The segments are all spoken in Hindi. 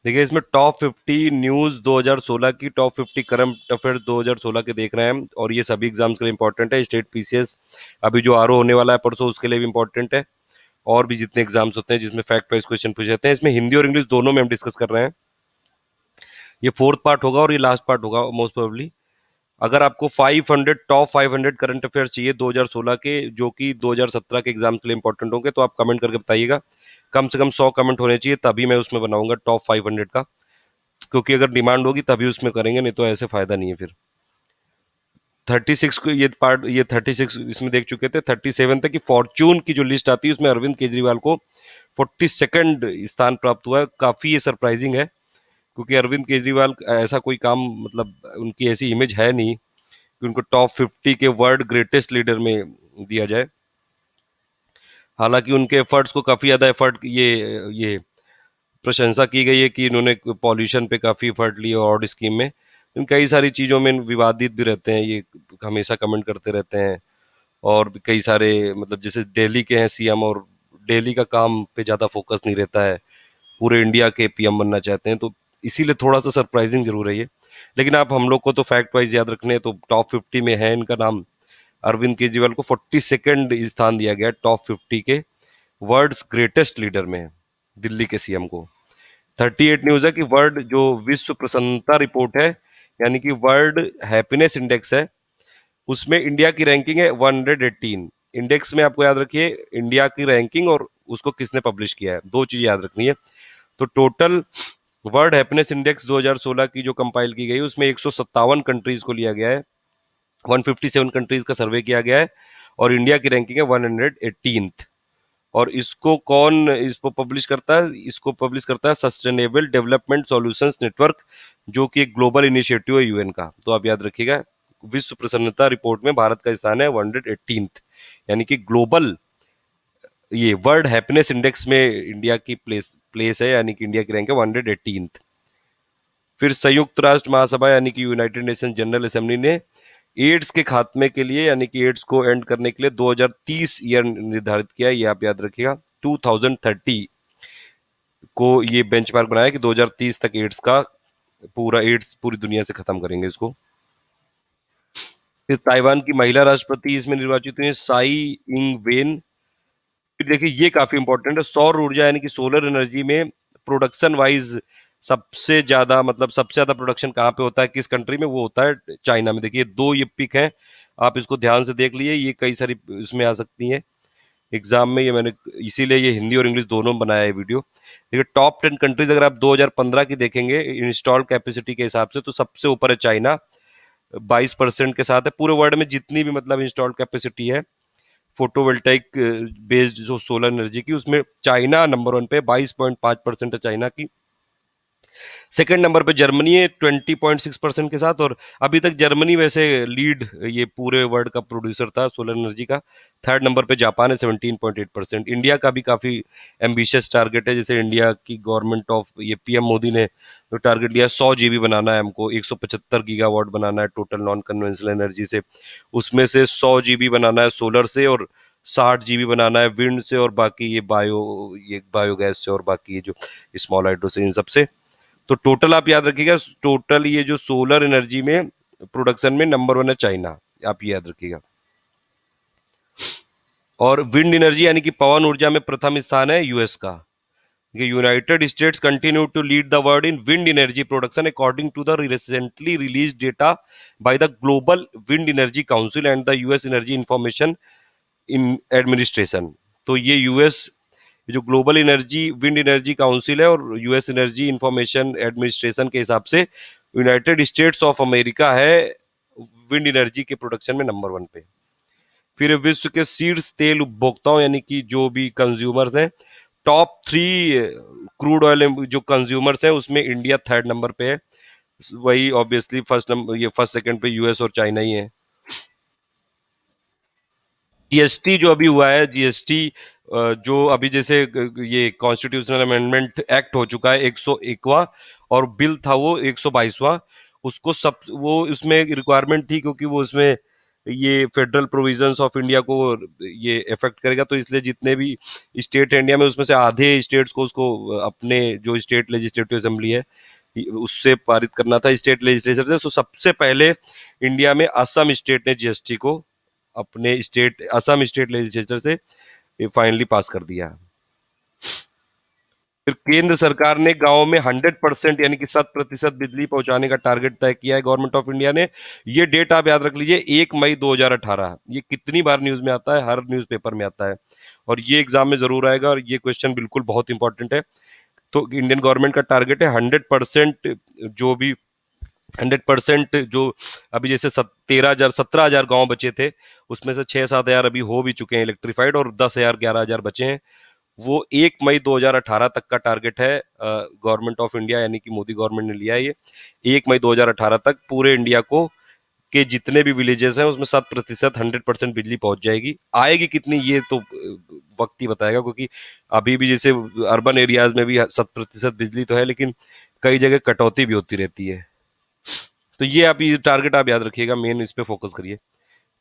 देखिए इसमें टॉप 50 न्यूज़ 2016 की, टॉप 50 करंट अफेयर्स 2016 के देख रहे हैं हम, और ये सभी एग्जाम्स के लिए इंपॉर्टेंट है। स्टेट पीसीएस अभी जो आरओ होने वाला है परसों, उसके लिए भी इंपॉर्टेंट है। और भी जितने एग्जाम्स होते हैं जिसमें फैक्ट वाइज क्वेश्चन पूछे जाते हैं, इसमें हिंदी और इंग्लिश दोनों में हम डिस्कस कर रहे हैं। ये फोर्थ पार्ट होगा और ये लास्ट पार्ट होगा मोस्ट प्रोबेबली। अगर आपको 500 टॉप 500 करंट अफेयर्स चाहिए 2016 के, जो कि 2017 के एग्जाम के लिए इंपॉर्टेंट होंगे, तो आप कमेंट करके बताइएगा। कम से कम 100 कमेंट होने चाहिए, तभी मैं उसमें बनाऊंगा टॉप 500 का। क्योंकि अगर डिमांड होगी तभी उसमें करेंगे, नहीं तो ऐसे फायदा नहीं है फिर। 36 को ये पार्ट, ये 36 इसमें देख चुके थे। 37 तक की फॉर्च्यून की जो लिस्ट आती है उसमें अरविंद केजरीवाल को 42nd स्थान प्राप्त हुआ है। काफी ये सरप्राइजिंग है, क्योंकि अरविंद केजरीवाल ऐसा कोई काम, मतलब उनकी ऐसी इमेज है नहीं कि उनको टॉप 50 के वर्ल्ड ग्रेटेस्ट लीडर में दिया जाए। हालांकि उनके एफर्ट्स को काफी ज्यादा एफर्ट, ये प्रशंसा की गई है कि इन्होंने पॉल्यूशन पे काफी एफर्ट लिए और स्कीम में। इन कई सारी चीजों में विवादित भी रहते हैं ये, हमेशा कमेंट करते रहते हैं। और भी कई सारे, मतलब जैसे दिल्ली के हैं सीएम, और दिल्ली का काम पे ज्यादा फोकस नहीं रहता है, पूरे इंडिया के पीएम बनना चाहते हैं, तो इसीलिए थोड़ा सा सरप्राइजिंग जरूर है ये। लेकिन आप हम लोग को तो फैक्ट वाइज याद रखने हैं, तो टॉप 50 में है इनका नाम। अरविंद केजरीवाल को 42nd स्थान दिया गया टॉप 50 के वर्ल्ड्स ग्रेटेस्ट लीडर में, दिल्ली के सीएम को। 38 न्यूज है कि वर्ल्ड जो विश्व प्रसन्नता रिपोर्ट है, यानी कि वर्ल्ड हैप्पीनेस इंडेक्स है, उसमें इंडिया की रैंकिंग है 118। इंडेक्स में आपको याद रखिए इंडिया की रैंकिंग और उसको किसने पब्लिश किया है, दो चीज याद रखनी है। तो टोटल वर्ल्ड हैप्पीनेस इंडेक्स 2016 की जो कंपाइल की गई उसमें 157 कंट्रीज को लिया गया है, 157 कंट्रीज का सर्वे किया गया है, और इंडिया की रैंकिंग है 118th। और इसको पब्लिश करता है, इसको पब्लिश करता है सस्टेनेबल डेवलपमेंट सॉल्यूशंस नेटवर्क, जो कि एक ग्लोबल इनिशिएटिव है यूएन का। तो आप याद रखिएगा, विश्व प्रसन्नता रिपोर्ट में भारत का स्थान है 118th, यानी कि ग्लोबल, ये वर्ल्ड हैप्पीनेस इंडेक्स में इंडिया की प्लेस प्लेस है, यानी कि इंडिया की रैंक है 118th। फिर संयुक्त राष्ट्र महासभा यानी कि यूनाइटेड नेशन जनरल असेंबली ने एड्स के खात्मे के लिए, यानी कि एड्स को एंड करने के लिए 2030 ईयर निर्धारित किया है, ये आप याद रखिएगा। 2030 को ये बेंचमार्क बनाया कि 2030 तक एड्स का, पूरा एड्स पूरी दुनिया से खत्म करेंगे इसको। फिर ताइवान की महिला राष्ट्रपति इसमें निर्वाचित हुई है, साई इंग वेन। फिर देखिए ये काफी इंपॉर्टेंट है, सौर ऊर्जा यानी कि सोलर एनर्जी में प्रोडक्शन वाइज सबसे ज्यादा, मतलब सबसे ज्यादा प्रोडक्शन कहाँ पे होता है, किस कंट्री में, वो होता है चाइना में। देखिए दो ये पिक है, आप इसको ध्यान से देख लिए, ये कई सारी इसमें आ सकती हैं एग्जाम में, ये मैंने इसीलिए ये हिंदी और इंग्लिश दोनों में बनाया है वीडियो। देखिए टॉप 10 कंट्रीज अगर आप 2015 की देखेंगे इंस्टॉल कैपेसिटी के हिसाब से, तो सबसे ऊपर है चाइना, 22% के साथ है। पूरे वर्ल्ड में जितनी भी मतलब इंस्टॉल कैपेसिटी है फोटोवोल्टाइक बेस्ड जो सोलर एनर्जी की, उसमें चाइना नंबर 1 पे, 22.5% है चाइना की। सेकंड नंबर पे जर्मनी है 20.6% के साथ, और अभी तक जर्मनी वैसे लीड ये पूरे वर्ल्ड का प्रोड्यूसर था सोलर एनर्जी का। थर्ड नंबर पे जापान है 17.8%। इंडिया का भी काफी एम्बिशियस टारगेट है, जैसे इंडिया की गवर्नमेंट ऑफ ये पीएम मोदी ने जो टारगेट लिया 100 GB बनाना है हमको, 175 गीगावाट बनाना है टोटल नॉन कन्वेंशनल एनर्जी से, उसमें से 100 GB बनाना है सोलर से, और 60 GB बनाना है विंड से, और बाकी ये बायोगैस से, और बाकी ये जो स्मॉल हाइड्रो से, इन सबसे। तो टोटल आप याद रखिएगा, टोटल ये जो सोलर एनर्जी में प्रोडक्शन में नंबर 1 है चाइना, आप ये याद रखिएगा। और विंड एनर्जी यानी कि पवन ऊर्जा में प्रथम स्थान है यूएस का। United States continue to lead the world in wind energy production according to the recently release data by the global wind energy council and the US energy information in administration. तो ये यूएस जो global energy wind energy council है और यूएस एनर्जी इंफॉर्मेशन एडमिनिस्ट्रेशन के हिसाब से यूनाइटेड स्टेट्स ऑफ अमेरिका है विंड एनर्जी के प्रोडक्शन में नंबर 1 पे। फिर विश्व के शीर्ष तेल उपभोक्ताओं यानी कि जो भी कंज्यूमर्स हैं, टॉप 3 क्रूड ऑयल जो कंज्यूमर्स हैं उसमें इंडिया थर्ड नंबर पे है। वही ऑब्वियसली फर्स्ट नंबर, ये फर्स्ट सेकंड पे यूएस और चाइना ही है। जीएसटी जो अभी हुआ है, जीएसटी जो अभी जैसे ये कॉन्स्टिट्यूशनल अमेंडमेंट एक्ट हो चुका है 101वां, और बिल था वो 122वां। उसको सब वो उसमें रिक्वायरमेंट थी, क्योंकि वो उसमें ये फेडरल प्रोविजंस ऑफ इंडिया को ये इफेक्ट करेगा, तो इसलिए जितने भी स्टेट है इंडिया में उसमें से आधे स्टेट्स को उसको अपने जो स्टेट लेजिस्लेटिव असेंबली है उससे पारित करना था स्टेट लेजिस्लेचर से। तो सबसे पहले इंडिया में असम स्टेट ने जीएसटी को अपने स्टेट असम स्टेट लेजिस्लेचर से फाइनली पास कर दिया। फिर केंद्र सरकार ने गांव में 100% यानी कि 100% बिजली पहुंचाने का टारगेट तय किया है गवर्नमेंट ऑफ इंडिया ने। ये डेट आप याद रख लीजिए, 1 मई 2018। ये कितनी बार न्यूज में आता है, हर न्यूज़पेपर में आता है और ये एग्जाम में जरूर आएगा और ये क्वेश्चन बिल्कुल बहुत इंपॉर्टेंट है। तो इंडियन गवर्नमेंट का टारगेट है 100% जो भी 100% जो अभी जैसे 13,000 17,000 गांव बचे थे उसमें से 6-7 हजार अभी हो भी चुके हैं इलेक्ट्रीफाइड और 10,000 11,000 बचे हैं। वो 1 मई 2018 तक का टारगेट है गवर्नमेंट ऑफ इंडिया यानी कि मोदी गवर्नमेंट ने लिया है ये। 1 मई 2018 तक पूरे इंडिया को के जितने भी विलेजेस हैं उसमें 100%, 100% बिजली पहुंच जाएगी। आएगी कितनी ये तो वक्त ही बताएगा, क्योंकि अभी भी जैसे अर्बन एरियाज में भी 100% बिजली तो है लेकिन कई जगह कटौती भी होती रहती है। तो ये आप ये टारगेट आप याद रखिएगा, मेन इस पे फोकस करिए।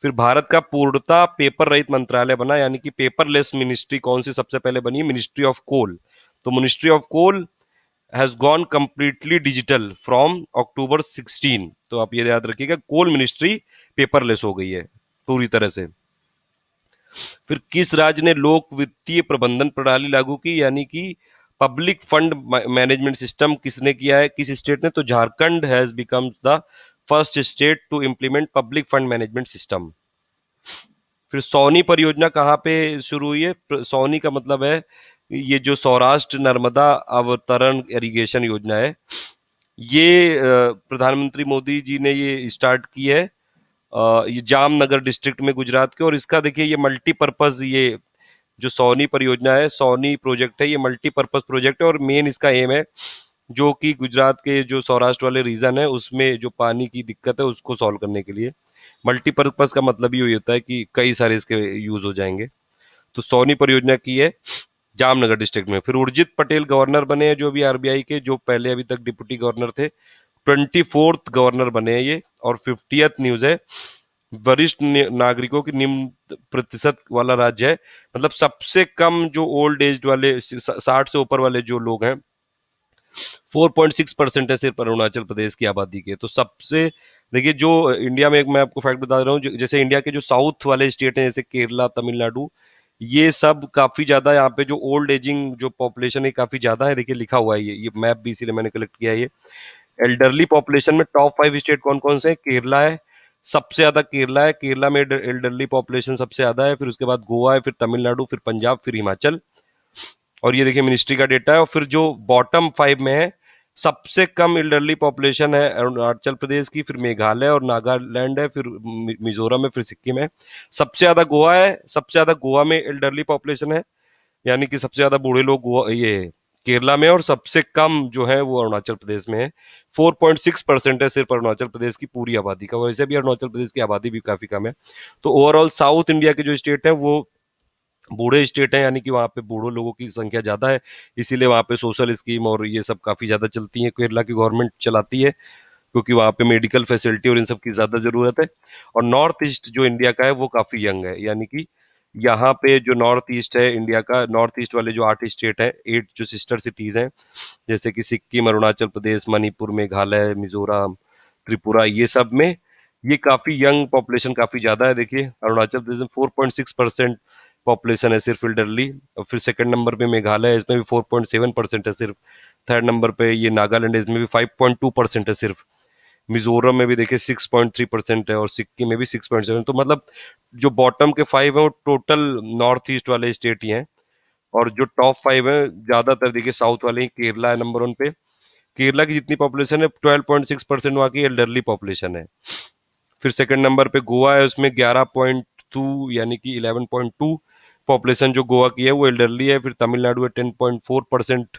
फिर भारत का पूर्णतः पेपर रहित मंत्रालय बना, यानी कि पेपरलेस मिनिस्ट्री कौन सी सबसे पहले बनी? Ministry of coal. तो ministry of coal has gone completely digital from October 16। तो आप ये याद रखिएगा, कोल मिनिस्ट्री पेपरलेस हो गई है पूरी तरह से। फिर किस राज्य ने लोक वित्तीय प्रबंधन प्रणाली लागू की, यानी कि पब्लिक फंड मैनेजमेंट सिस्टम किसने किया है, किस स्टेट ने? तो Jharkhand has become the first state to implement public fund management system. फिर सोनी परियोजना कहाँ पे शुरू हुई है? सोनी का मतलब है ये जो सौराष्ट्र नर्मदा अवतरण इरिगेशन योजना है, ये प्रधानमंत्री मोदी जी ने ये स्टार्ट की है ये जामनगर डिस्ट्रिक्ट में गुजरात के। और इसका देखिए ये मल्टीपर्पज, ये जो सोनी परियोजना है, सोनी प्रोजेक्ट है, ये मल्टीपर्पज प्रोजेक्ट है और मेन इसका एम है जो कि गुजरात के जो सौराष्ट्र वाले रीजन है उसमें जो पानी की दिक्कत है उसको सॉल्व करने के लिए। मल्टीपर्पज का मतलब ही होता है कि कई सारे इसके यूज हो जाएंगे। तो सोनी परियोजना की है जामनगर डिस्ट्रिक्ट में। फिर उर्जित पटेल गवर्नर बने हैं जो भी आरबीआई के, जो पहले अभी तक डिप्टी गवर्नर थे। 24th गवर्नर बने हैं ये। और 50th न्यूज है, वरिष्ठ नागरिकों की निम्न प्रतिशत वाला राज्य है, मतलब सबसे कम जो ओल्ड एज वाले 60 से ऊपर वाले जो लोग हैं 4.6% है सिर्फ अरुणाचल प्रदेश की आबादी के। तो सबसे देखिए जो इंडिया में, एक मैं आपको फैक्ट बता रहा हूँ, जैसे इंडिया के जो साउथ वाले स्टेट हैं जैसे केरला, तमिलनाडु, ये सब काफी ज्यादा यहाँ पे जो ओल्ड एजिंग जो पॉपुलेशन है काफी ज्यादा है। देखिए लिखा हुआ है ये मैप भी इसीलिए मैंने कलेक्ट किया है। ये एल्डरली पॉपुलेशन में टॉप 5 स्टेट कौन कौन से हैं? केरला है, सबसे ज्यादा केरला है, केरला में एल्डरली पॉपुलेशन सबसे ज्यादा है। फिर उसके बाद गोवा है, फिर तमिलनाडु, फिर पंजाब, फिर हिमाचल। और ये देखिए मिनिस्ट्री का डेटा है। और फिर जो बॉटम 5 में है, सबसे कम एल्डरली पॉपुलेशन है अरुणाचल प्रदेश की, फिर मेघालय और नागालैंड है, फिर मिजोरम है, फिर सिक्किम है। सबसे ज्यादा गोवा है, सबसे ज्यादा गोवा में एल्डरली पॉपुलेशन है, यानी कि सबसे ज्यादा बूढ़े लोग गोवा ये केरला में, और सबसे कम जो है वो अरुणाचल प्रदेश में है। 4.6% है सिर्फ अरुणाचल प्रदेश की पूरी आबादी का। वैसे भी अरुणाचल प्रदेश की आबादी भी काफी कम है। तो ओवरऑल साउथ इंडिया के जो स्टेट है वो बूढ़े स्टेट है, यानी कि वहाँ पे बूढ़ों लोगों की संख्या ज्यादा है, इसीलिए वहाँ पे सोशल स्कीम और ये सब काफी ज्यादा चलती है, केरला की गवर्नमेंट चलाती है, क्योंकि वहाँ पे मेडिकल फैसिलिटी और इन सब की ज्यादा जरूरत है। और नॉर्थ ईस्ट जो इंडिया का है वो काफी यंग है, यानी कि यहाँ पे जो नॉर्थ ईस्ट है इंडिया का, नॉर्थ ईस्ट वाले जो 8 स्टेट है, 8 जो सिस्टर सिटीज हैं, जैसे कि सिक्किम, अरुणाचल प्रदेश, मणिपुर, मेघालय, मिजोरम, त्रिपुरा, ये सब में ये काफी यंग पॉपुलेशन काफी ज्यादा है। देखिए अरुणाचल प्रदेश में 4.6% पॉपुलेशन है सिर्फ एल्डरली। और फिर सेकंड नंबर पे मेघालय है, इसमें भी 4.7% है सिर्फ। थर्ड नंबर पे ये नागालैंड है, इसमें भी 5.2% है सिर्फ। मिजोरम में भी देखिए 6.3% है और सिक्किम में भी 6.7। तो मतलब जो बॉटम के 5 है वो टोटल नॉर्थ ईस्ट वाले स्टेट ही हैं। और जो टॉप 5 है ज्यादातर देखिए साउथ वाले ही। केरला है नंबर 1 पे, केरला की जितनी पॉपुलेशन है 12.6% वहाँ की एल्डरली पॉपुलेशन है। फिर सेकंड नंबर पे गोवा है, उसमें 11.2 यानी कि 11.2 पॉपुलेशन जो गोवा की है वो एल्डरली है। फिर तमिलनाडु है, 10.4%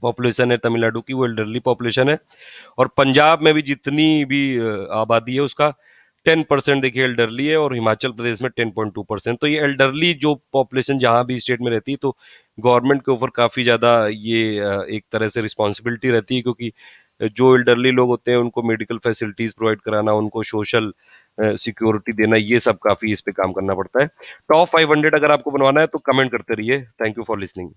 पॉपुलेशन है तमिलनाडु की, वो एल्डरली पॉपुलेशन है। और पंजाब में भी जितनी भी आबादी है उसका 10% देखिए एल्डरली है, और हिमाचल प्रदेश में 10.2%। तो ये एल्डरली जो पॉपुलेशन जहाँ भी स्टेट में रहती है, तो गवर्नमेंट के ऊपर काफ़ी ज़्यादा ये एक तरह से रिस्पॉन्सिबिलिटी रहती है, क्योंकि जो एल्डरली लोग होते हैं उनको मेडिकल फैसिलिटीज़ प्रोवाइड कराना, उनको सोशल सिक्योरिटी देना, ये सब काफी इस पे काम करना पड़ता है। टॉप 500 अगर आपको बनवाना है तो कमेंट करते रहिए। Thank you for listening.